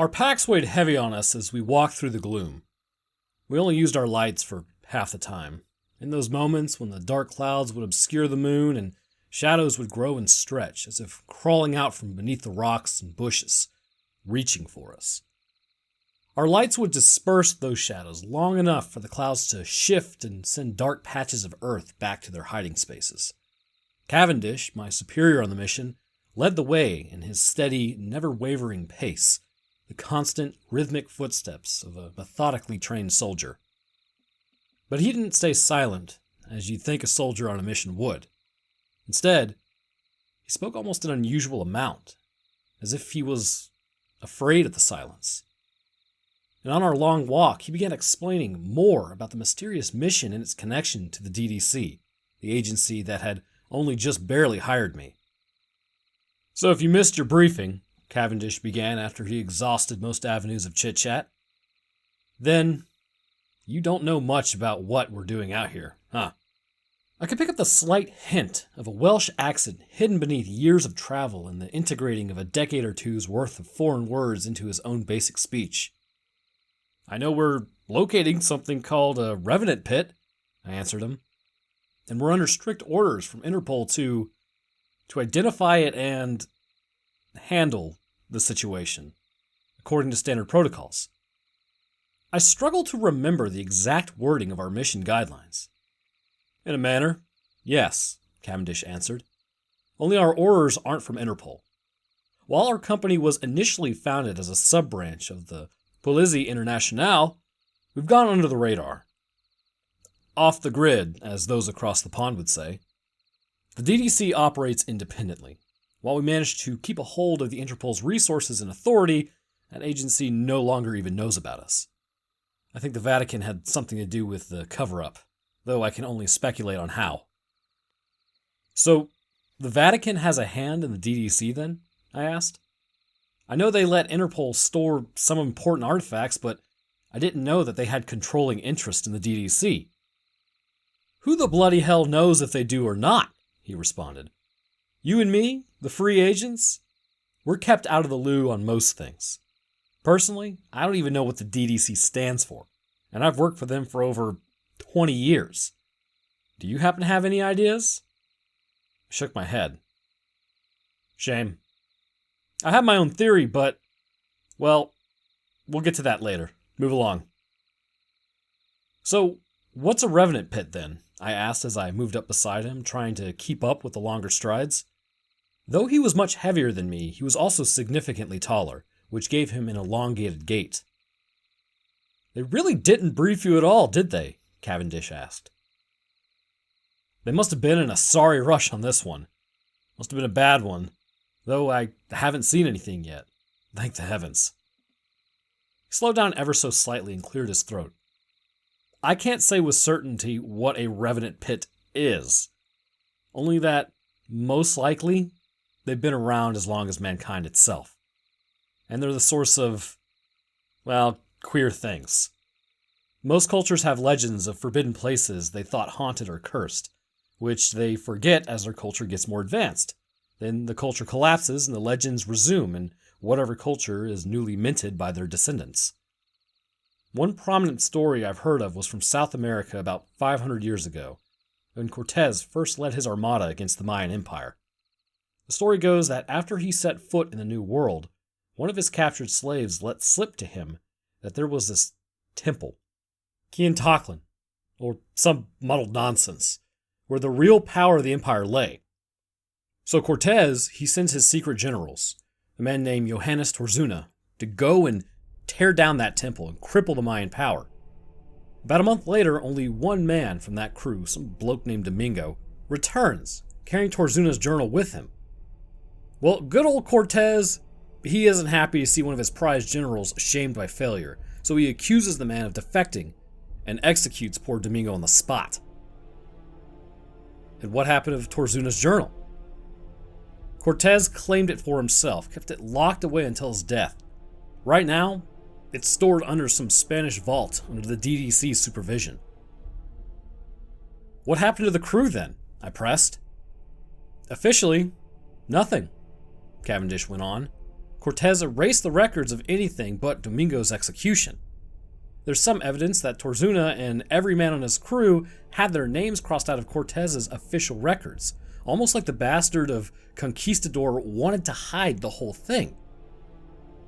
Our packs weighed heavy on us as we walked through the gloom. We only used our lights for half the time. In those moments when the dark clouds would obscure the moon and shadows would grow and stretch as if crawling out from beneath the rocks and bushes, reaching for us. Our lights would disperse those shadows long enough for the clouds to shift and send dark patches of earth back to their hiding spaces. Cavendish, my superior on the mission, led the way in his steady, never-wavering pace, the constant, rhythmic footsteps of a methodically trained soldier. But he didn't stay silent, as you'd think a soldier on a mission would. Instead, he spoke almost an unusual amount, as if he was afraid of the silence. And on our long walk, he began explaining more about the mysterious mission and its connection to the DDC, the agency that had only just barely hired me. "So if you missed your briefing," Cavendish began after he exhausted most avenues of chit-chat, "then you don't know much about what we're doing out here, huh?" I could pick up the slight hint of a Welsh accent hidden beneath years of travel and the integrating of a decade or two's worth of foreign words into his own basic speech. "I know we're locating something called a Revenant Pit," I answered him, "and we're under strict orders from Interpol to identify it and handle the situation, according to standard protocols." I struggle to remember the exact wording of our mission guidelines. "In a manner, yes," Cavendish answered. "Only our orders aren't from Interpol. While our company was initially founded as a sub-branch of the Polizia Internationale, we've gone under the radar. Off the grid, as those across the pond would say. The DDC operates independently. While we manage to keep a hold of the Interpol's resources and authority, that agency no longer even knows about us. I think the Vatican had something to do with the cover-up, though I can only speculate on how." "So, the Vatican has a hand in the DDC then?" I asked. "I know they let Interpol store some important artifacts, but I didn't know that they had controlling interest in the DDC." "Who the bloody hell knows if they do or not?" he responded. "You and me, the free agents, we're kept out of the loo on most things. Personally, I don't even know what the DDC stands for, and I've worked for them for over 20 years. Do you happen to have any ideas?" I shook my head. "Shame. I have my own theory, but, well, we'll get to that later. Move along." "So, what's a Revenant Pit then?" I asked as I moved up beside him, trying to keep up with the longer strides. Though he was much heavier than me, he was also significantly taller, which gave him an elongated gait. "They really didn't brief you at all, did they?" Cavendish asked. "They must have been in a sorry rush on this one. Must have been a bad one, though I haven't seen anything yet. Thank the heavens." He slowed down ever so slightly and cleared his throat. "I can't say with certainty what a Revenant Pit is. Only that, most likely, they've been around as long as mankind itself. And they're the source of, well, queer things. Most cultures have legends of forbidden places they thought haunted or cursed, which they forget as their culture gets more advanced. Then the culture collapses and the legends resume in whatever culture is newly minted by their descendants. One prominent story I've heard of was from South America about 500 years ago, when Cortez first led his armada against the Mayan Empire. The story goes that after he set foot in the New World, one of his captured slaves let slip to him that there was this temple, Kiantoclan, or some muddled nonsense, where the real power of the empire lay. So Cortez, he sends his secret generals, a man named Johannes Torzuna, to go and tear down that temple and cripple the Mayan power. About a month later, only one man from that crew, some bloke named Domingo, returns, carrying Torzuna's journal with him. Well, good old Cortez, he isn't happy to see one of his prized generals shamed by failure, so he accuses the man of defecting and executes poor Domingo on the spot. And what happened to Torzuna's journal? Cortez claimed it for himself, kept it locked away until his death. Right now, it's stored under some Spanish vault under the DDC's supervision. What happened to the crew then? I pressed. Officially, nothing, Cavendish went on. Cortez erased the records of anything but Domingo's execution. There's some evidence that Torzuna and every man on his crew had their names crossed out of Cortez's official records, almost like the bastard of Conquistador wanted to hide the whole thing.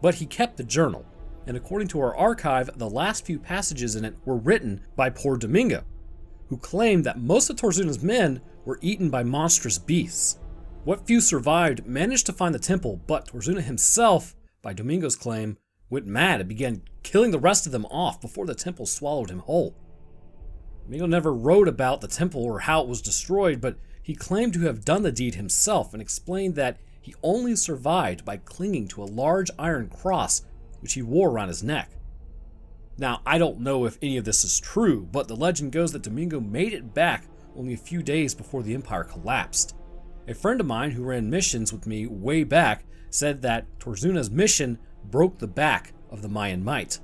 But he kept the journal, and according to our archive, the last few passages in it were written by poor Domingo, who claimed that most of Torzuna's men were eaten by monstrous beasts. What few survived managed to find the temple, but Torzuna himself, by Domingo's claim, went mad and began killing the rest of them off before the temple swallowed him whole. Domingo never wrote about the temple or how it was destroyed, but he claimed to have done the deed himself and explained that he only survived by clinging to a large iron cross which he wore around his neck. Now, I don't know if any of this is true, but the legend goes that Domingo made it back only a few days before the empire collapsed. A friend of mine who ran missions with me way back said that Torzuna's mission broke the back of the Mayan might.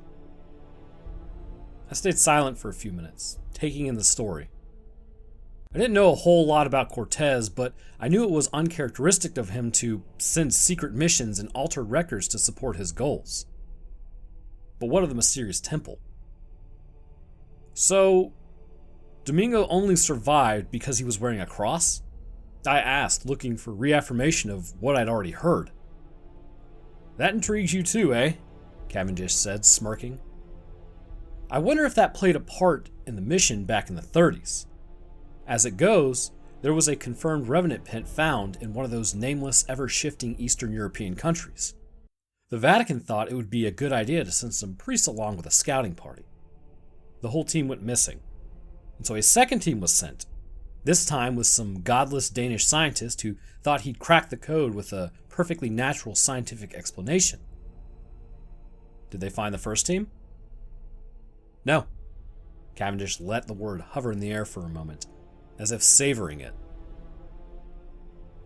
I stayed silent for a few minutes, taking in the story. I didn't know a whole lot about Cortez, but I knew it was uncharacteristic of him to send secret missions and alter records to support his goals. But what of the mysterious temple? So, Domingo only survived because he was wearing a cross? I asked, looking for reaffirmation of what I'd already heard. That intrigues you too, eh? Cavendish said, smirking. I wonder if that played a part in the mission back in the 30s. As it goes, there was a confirmed Revenant pit found in one of those nameless, ever-shifting Eastern European countries. The Vatican thought it would be a good idea to send some priests along with a scouting party. The whole team went missing, and so a second team was sent, this time with some godless Danish scientist who thought he'd cracked the code with a perfectly natural scientific explanation. Did they find the first team? No. Cavendish let the word hover in the air for a moment, as if savoring it.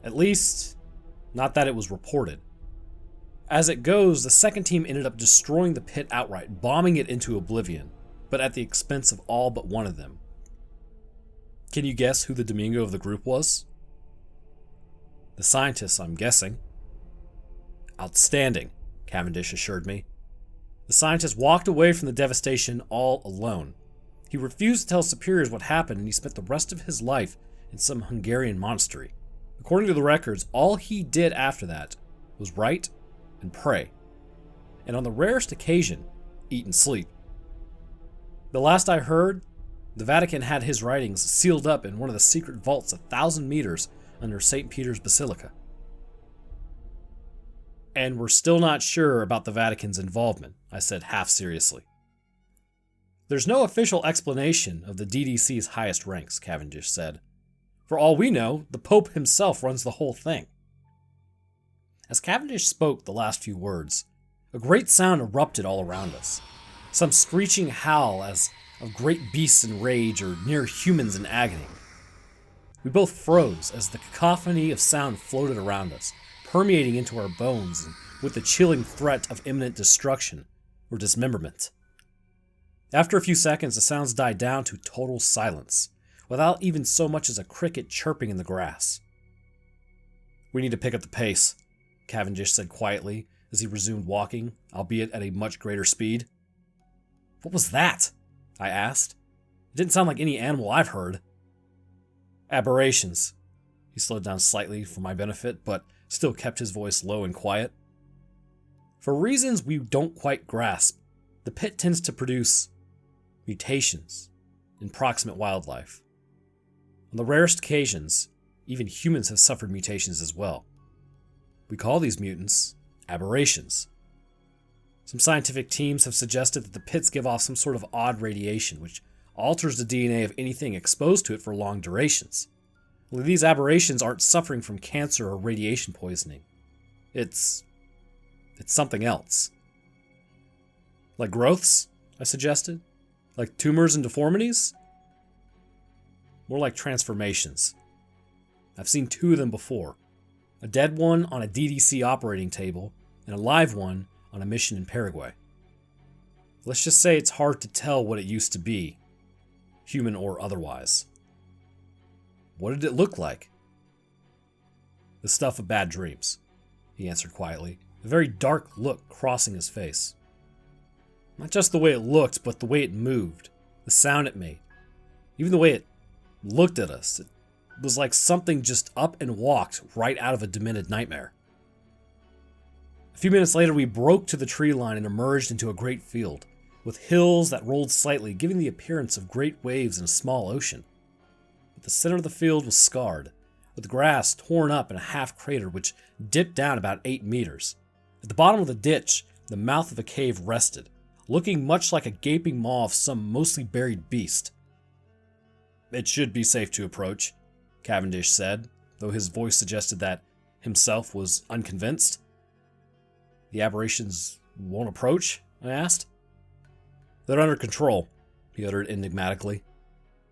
At least, not that it was reported. As it goes, the second team ended up destroying the pit outright, bombing it into oblivion, but at the expense of all but one of them. Can you guess who the Domingo of the group was? The scientist, I'm guessing. Outstanding, Cavendish assured me. The scientist walked away from the devastation all alone. He refused to tell superiors what happened, and he spent the rest of his life in some Hungarian monastery. According to the records, all he did after that was write and pray, and on the rarest occasion, eat and sleep. The last I heard, the Vatican had his writings sealed up in one of the secret vaults 1,000 meters under St. Peter's Basilica. And we're still not sure about the Vatican's involvement, I said half seriously. There's no official explanation of the DDC's highest ranks, Cavendish said. For all we know, the Pope himself runs the whole thing. As Cavendish spoke the last few words, a great sound erupted all around us. Some screeching howl as of great beasts in rage or near humans in agony. We both froze as the cacophony of sound floated around us, permeating into our bones and with the chilling threat of imminent destruction or dismemberment. After a few seconds, the sounds died down to total silence, without even so much as a cricket chirping in the grass. We need to pick up the pace, Cavendish said quietly as he resumed walking, albeit at a much greater speed. What was that? I asked. It didn't sound like any animal I've heard. Aberrations. He slowed down slightly for my benefit, but still kept his voice low and quiet. For reasons we don't quite grasp, the pit tends to produce mutations in proximate wildlife. On the rarest occasions, even humans have suffered mutations as well. We call these mutants aberrations. Some scientific teams have suggested that the pits give off some sort of odd radiation, which alters the DNA of anything exposed to it for long durations. Well, these aberrations aren't suffering from cancer or radiation poisoning. It's something else. Like growths, I suggested? Like tumors and deformities? More like transformations. I've seen two of them before. A dead one on a DDC operating table, and a live one on a mission in Paraguay. Let's just say it's hard to tell what it used to be, human or otherwise. What did it look like? The stuff of bad dreams, he answered quietly, a very dark look crossing his face. Not just the way it looked, but the way it moved, the sound it made, even the way it looked at us. It was like something just up and walked right out of a demented nightmare. A few minutes later, we broke to the tree line and emerged into a great field, with hills that rolled slightly, giving the appearance of great waves in a small ocean. But the center of the field was scarred, with the grass torn up in a half crater which dipped down about 8 meters. At the bottom of the ditch, the mouth of a cave rested, looking much like a gaping maw of some mostly buried beast. "It should be safe to approach," Cavendish said, though his voice suggested that himself was unconvinced. "The aberrations won't approach?" I asked. "They're under control," he uttered enigmatically.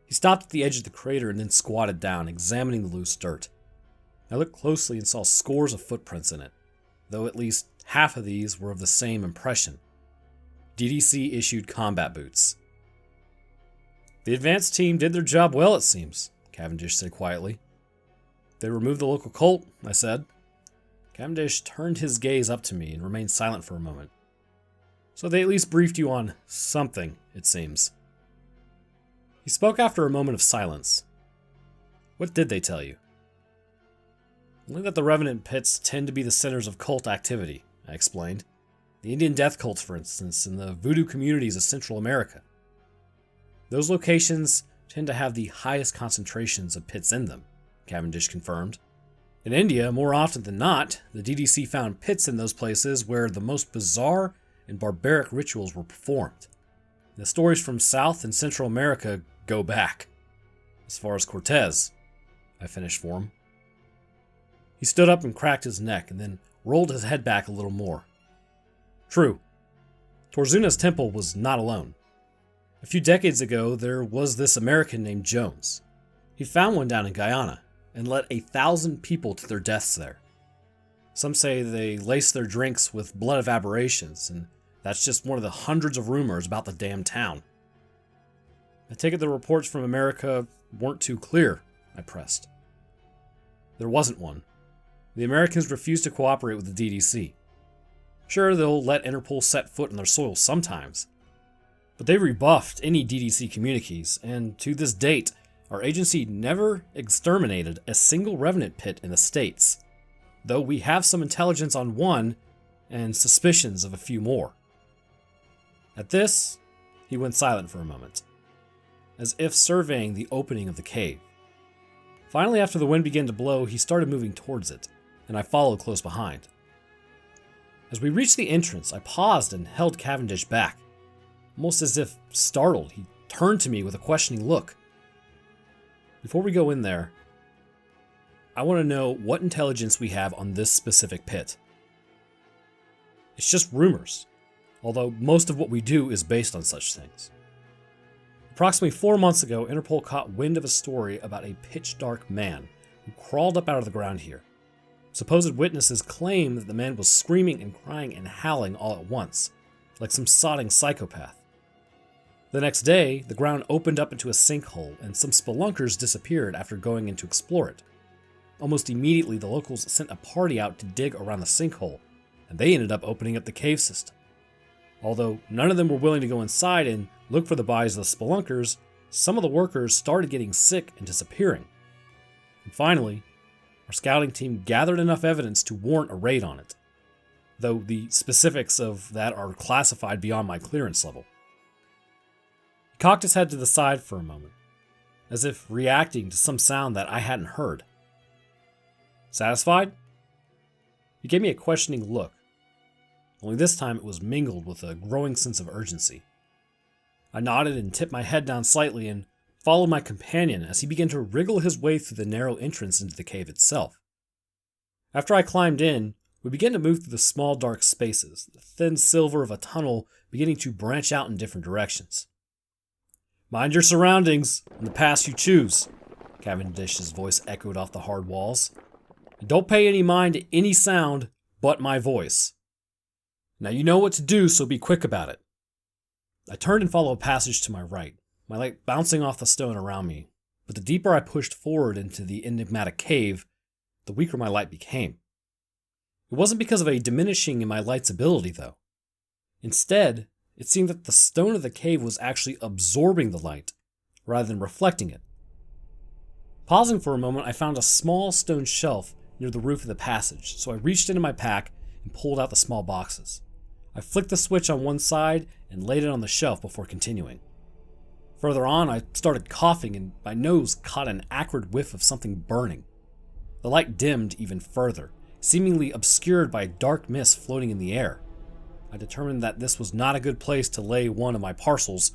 He stopped at the edge of the crater and then squatted down, examining the loose dirt. I looked closely and saw scores of footprints in it, though at least half of these were of the same impression. DDC-issued combat boots. "The advance team did their job well, it seems," Cavendish said quietly. "They removed the local cult," I said. Cavendish turned his gaze up to me and remained silent for a moment. "So they at least briefed you on something, it seems." He spoke after a moment of silence. "What did they tell you?" "Only that the Revenant pits tend to be the centers of cult activity," I explained. "The Indian death cults, for instance, and the voodoo communities of Central America. Those locations tend to have the highest concentrations of pits in them," Cavendish confirmed. "In India, more often than not, the DDC found pits in those places where the most bizarre and barbaric rituals were performed. The stories from South and Central America go back. As far as Cortez," I finished for him. He stood up and cracked his neck, and then rolled his head back a little more. "True. Torzuna's temple was not alone. A few decades ago, there was this American named Jones. He found one down in Guyana, and led 1,000 people to their deaths there. Some say they laced their drinks with blood of aberrations, and that's just one of the hundreds of rumors about the damn town." "I take it the reports from America weren't too clear," I pressed. "There wasn't one. The Americans refused to cooperate with the DDC. Sure, they'll let Interpol set foot in their soil sometimes, but they rebuffed any DDC communiques, and to this date, our agency never exterminated a single Revenant pit in the States, though we have some intelligence on one and suspicions of a few more." At this, he went silent for a moment, as if surveying the opening of the cave. Finally, after the wind began to blow, he started moving towards it, and I followed close behind. As we reached the entrance, I paused and held Cavendish back. Almost as if startled, he turned to me with a questioning look. "Before we go in there, I want to know what intelligence we have on this specific pit. It's just rumors, although most of what we do is based on such things. Approximately 4 months ago, Interpol caught wind of a story about a pitch-dark man who crawled up out of the ground here. Supposed witnesses claim that the man was screaming and crying and howling all at once, like some sodding psychopath. The next day, the ground opened up into a sinkhole, and some spelunkers disappeared after going in to explore it. Almost immediately, the locals sent a party out to dig around the sinkhole, and they ended up opening up the cave system. Although none of them were willing to go inside and look for the bodies of the spelunkers, some of the workers started getting sick and disappearing. And finally, our scouting team gathered enough evidence to warrant a raid on it, though the specifics of that are classified beyond my clearance level." He cocked his head to the side for a moment, as if reacting to some sound that I hadn't heard. "Satisfied?" He gave me a questioning look, only this time it was mingled with a growing sense of urgency. I nodded and tipped my head down slightly and followed my companion as he began to wriggle his way through the narrow entrance into the cave itself. After I climbed in, we began to move through the small dark spaces, the thin silver of a tunnel beginning to branch out in different directions. "Mind your surroundings and the paths you choose," Cavendish's voice echoed off the hard walls. "And don't pay any mind to any sound but my voice. Now you know what to do, so be quick about it." I turned and followed a passage to my right, my light bouncing off the stone around me, but the deeper I pushed forward into the enigmatic cave, the weaker my light became. It wasn't because of a diminishing in my light's ability, though. Instead, it seemed that the stone of the cave was actually absorbing the light, rather than reflecting it. Pausing for a moment, I found a small stone shelf near the roof of the passage, so I reached into my pack and pulled out the small boxes. I flicked the switch on one side and laid it on the shelf before continuing. Further on, I started coughing and my nose caught an acrid whiff of something burning. The light dimmed even further, seemingly obscured by a dark mist floating in the air. I determined that this was not a good place to lay one of my parcels,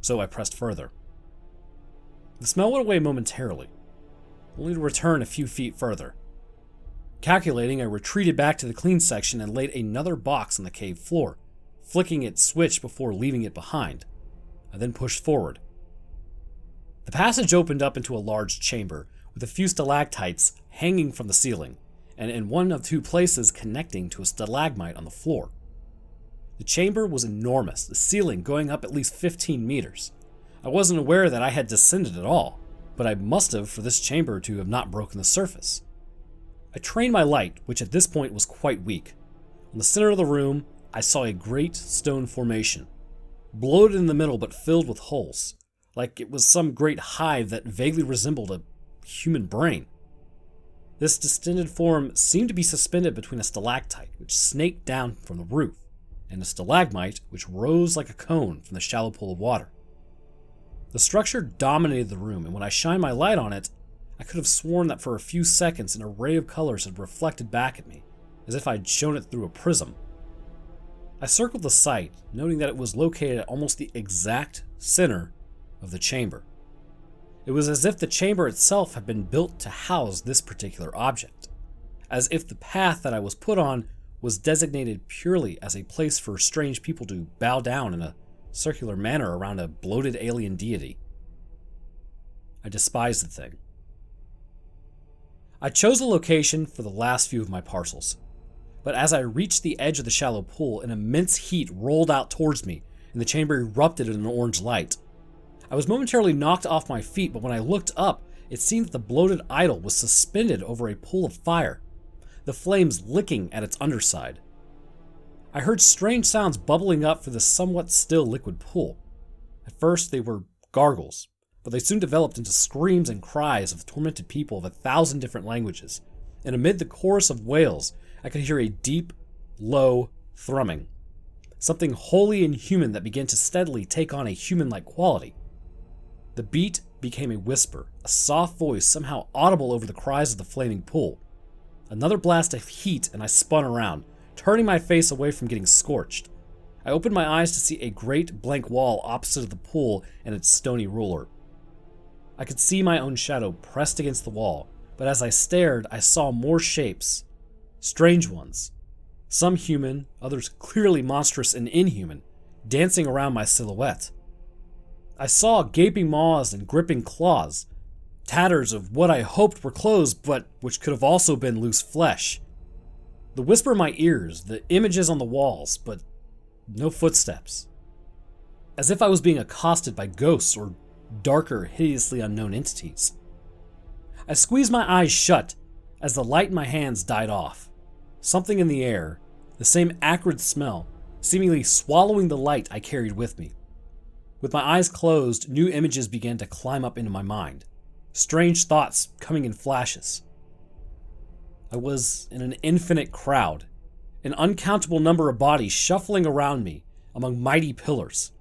so I pressed further. The smell went away momentarily, only to return a few feet further. Calculating, I retreated back to the clean section and laid another box on the cave floor, flicking its switch before leaving it behind. I then pushed forward. The passage opened up into a large chamber with a few stalactites hanging from the ceiling, and in one of two places connecting to a stalagmite on the floor. The chamber was enormous, the ceiling going up at least 15 meters. I wasn't aware that I had descended at all, but I must have for this chamber to have not broken the surface. I trained my light, which at this point was quite weak. In the center of the room, I saw a great stone formation, bloated in the middle but filled with holes, like it was some great hive that vaguely resembled a human brain. This distended form seemed to be suspended between a stalactite, which snaked down from the roof, and a stalagmite, which rose like a cone from the shallow pool of water. The structure dominated the room, and when I shined my light on it, I could have sworn that for a few seconds an array of colors had reflected back at me, as if I'd shown it through a prism. I circled the site, noting that it was located at almost the exact center of the chamber. It was as if the chamber itself had been built to house this particular object, as if the path that I was put on was designated purely as a place for strange people to bow down in a circular manner around a bloated alien deity. I despised the thing. I chose a location for the last few of my parcels, but as I reached the edge of the shallow pool, an immense heat rolled out towards me, and the chamber erupted in an orange light. I was momentarily knocked off my feet, but when I looked up, it seemed that the bloated idol was suspended over a pool of fire, the flames licking at its underside. I heard strange sounds bubbling up through the somewhat still liquid pool. At first they were gargles, but they soon developed into screams and cries of tormented people of 1,000 different languages, and amid the chorus of wails, I could hear a deep, low thrumming, something wholly inhuman that began to steadily take on a human-like quality. The beat became a whisper, a soft voice somehow audible over the cries of the flaming pool. Another blast of heat, and I spun around, turning my face away from getting scorched. I opened my eyes to see a great blank wall opposite of the pool and its stony ruler. I could see my own shadow pressed against the wall, but as I stared, I saw more shapes. Strange ones. Some human, others clearly monstrous and inhuman, dancing around my silhouette. I saw gaping maws and gripping claws, tatters of what I hoped were clothes, but which could have also been loose flesh. The whisper in my ears, the images on the walls, but no footsteps. As if I was being accosted by ghosts or darker, hideously unknown entities. I squeezed my eyes shut as the light in my hands died off. Something in the air, the same acrid smell, seemingly swallowing the light I carried with me. With my eyes closed, new images began to climb up into my mind, strange thoughts coming in flashes. I was in an infinite crowd, an uncountable number of bodies shuffling around me among mighty pillars.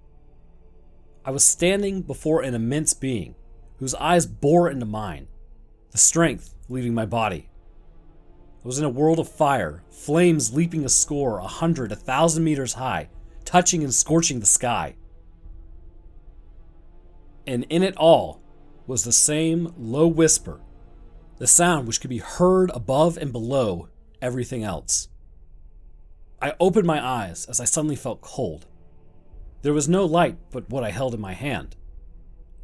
I was standing before an immense being, whose eyes bore into mine, the strength leaving my body. I was in a world of fire, flames leaping a score, 100, 1,000 meters high, touching and scorching the sky. And in it all was the same low whisper, the sound which could be heard above and below everything else. I opened my eyes as I suddenly felt cold. There was no light but what I held in my hand.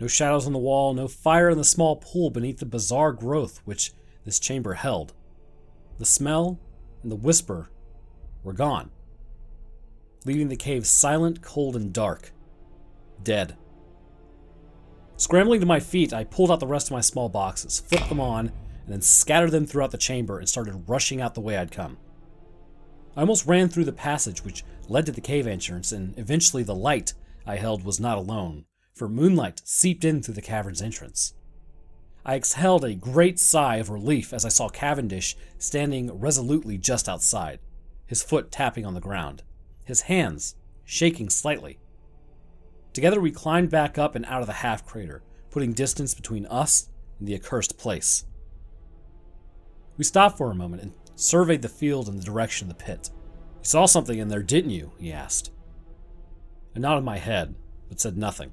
No shadows on the wall, no fire in the small pool beneath the bizarre growth which this chamber held. The smell and the whisper were gone, leaving the cave silent, cold, and dark. Dead. Scrambling to my feet, I pulled out the rest of my small boxes, flipped them on, and then scattered them throughout the chamber and started rushing out the way I'd come. I almost ran through the passage which led to the cave entrance, and eventually the light I held was not alone, for moonlight seeped in through the cavern's entrance. I exhaled a great sigh of relief as I saw Cavendish standing resolutely just outside, his foot tapping on the ground, his hands shaking slightly. Together we climbed back up and out of the half-crater, putting distance between us and the accursed place. We stopped for a moment and surveyed the field in the direction of the pit. "You saw something in there, didn't you?" he asked. I nodded my head, but said nothing.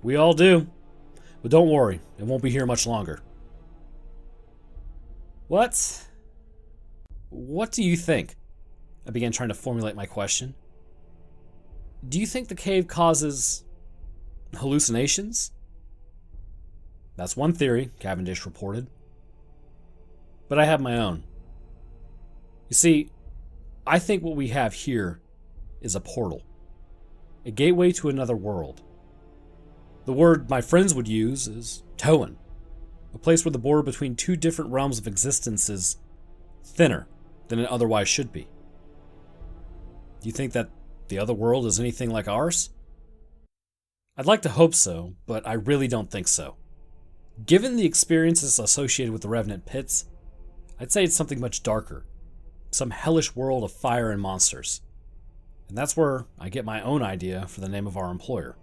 "We all do. But don't worry, it won't be here much longer." What do you think?" I began trying to formulate my question. "Do you think the cave causes hallucinations?" "That's one theory," Cavendish reported. "But I have my own. You see, I think what we have here is a portal, a gateway to another world. The word my friends would use is Toan, a place where the border between two different realms of existence is thinner than it otherwise should be. Do you think that the other world is anything like ours?" "I'd like to hope so, but I really don't think so. Given the experiences associated with the Revenant pits, I'd say it's something much darker, some hellish world of fire and monsters. And that's where I get my own idea for the name of our employer."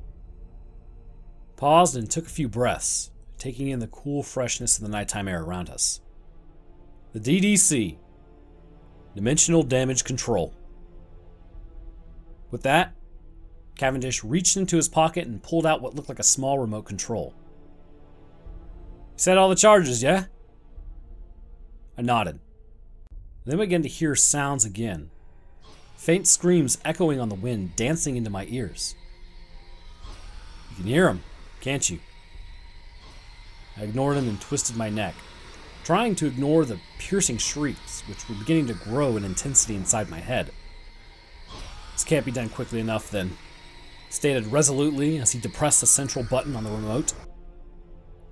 Paused and took a few breaths, taking in the cool freshness of the nighttime air around us. "The DDC, Dimensional Damage Control." With that, Cavendish reached into his pocket and pulled out what looked like a small remote control. "You set all the charges, yeah?" I nodded. Then began to hear sounds again, faint screams echoing on the wind, dancing into my ears. "You can hear them, can't you?" I ignored him and twisted my neck, trying to ignore the piercing shrieks which were beginning to grow in intensity inside my head. "This can't be done quickly enough, then," he stated resolutely as he depressed the central button on the remote.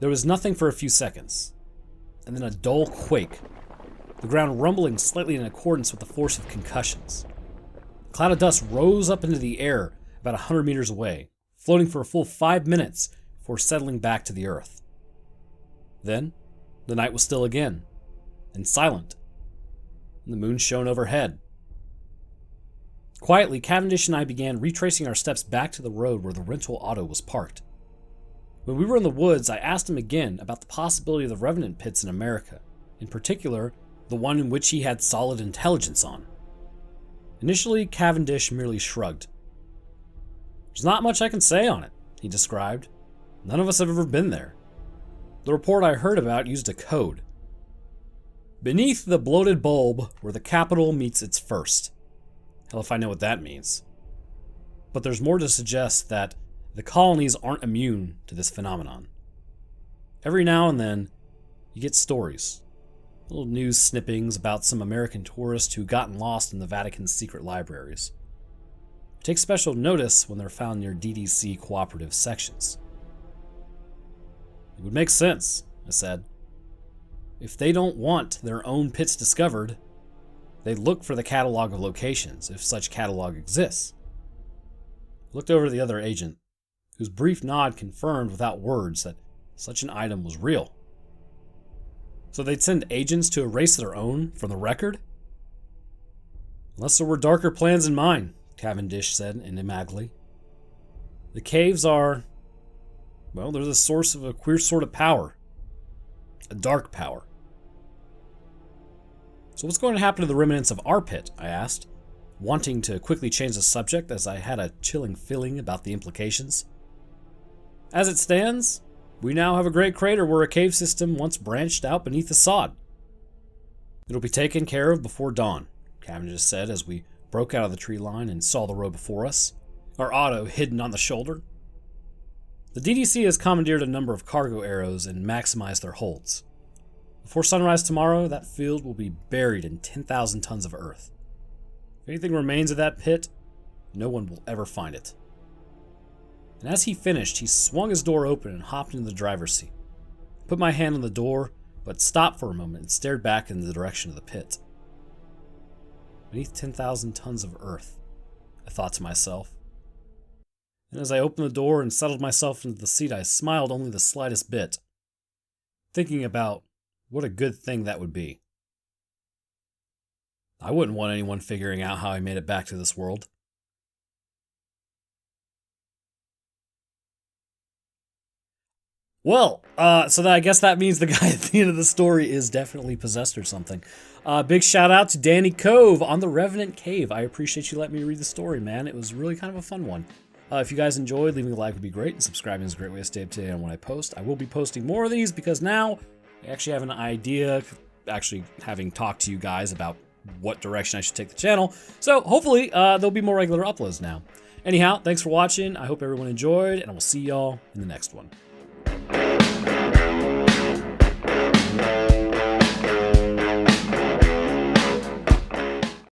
There was nothing for a few seconds, and then a dull quake, the ground rumbling slightly in accordance with the force of concussions. A cloud of dust rose up into the air about 100 meters away, floating for a full 5 minutes before settling back to the earth. Then, the night was still again, and silent, and the moon shone overhead. Quietly, Cavendish and I began retracing our steps back to the road where the rental auto was parked. When we were in the woods, I asked him again about the possibility of the Revenant pits in America, in particular, the one in which he had solid intelligence on. Initially, Cavendish merely shrugged. "There's not much I can say on it," he described. "None of us have ever been there. The report I heard about used a code. Beneath the bloated bulb where the capital meets its first. Hell if I know what that means. But there's more to suggest that the colonies aren't immune to this phenomenon. Every now and then, you get stories, little news snippings about some American tourists who gotten lost in the Vatican's secret libraries. Take special notice when they're found near DDC cooperative sections." "It would make sense," I said. "If they don't want their own pits discovered, they look for the catalog of locations, if such catalog exists." I looked over to the other agent, whose brief nod confirmed without words that such an item was real. "So they'd send agents to erase their own from the record?" "Unless there were darker plans in mind," Cavendish said enigmatically. "The caves are, well, they're the source of a queer sort of power. A dark power." "So what's going to happen to the remnants of our pit?" I asked, wanting to quickly change the subject as I had a chilling feeling about the implications. "As it stands, we now have a great crater where a cave system once branched out beneath the sod. It'll be taken care of before dawn," Cavendish said as we broke out of the tree line and saw the road before us, our auto hidden on the shoulder. "The DDC has commandeered a number of cargo arrows and maximized their holds. Before sunrise tomorrow, that field will be buried in 10,000 tons of earth. If anything remains of that pit, no one will ever find it." And as he finished, he swung his door open and hopped into the driver's seat. I put my hand on the door, but stopped for a moment and stared back in the direction of the pit. beneath 10,000 tons of earth, I thought to myself. And as I opened the door and settled myself into the seat, I smiled only the slightest bit, thinking about what a good thing that would be. I wouldn't want anyone figuring out how I made it back to this world. Well, so I guess that means the guy at the end of the story is definitely possessed or something. Big shout out to Danny Cove on the Revenant Cave. I appreciate you letting me read the story, man. It was really kind of a fun one. If you guys enjoyed, leaving a like would be great, and subscribing is a great way to stay up to date on when I post. I will be posting more of these because now I actually have an idea, actually having talked to you guys about what direction I should take the channel. So hopefully there'll be more regular uploads now. Anyhow, thanks for watching. I hope everyone enjoyed, and I will see y'all in the next one.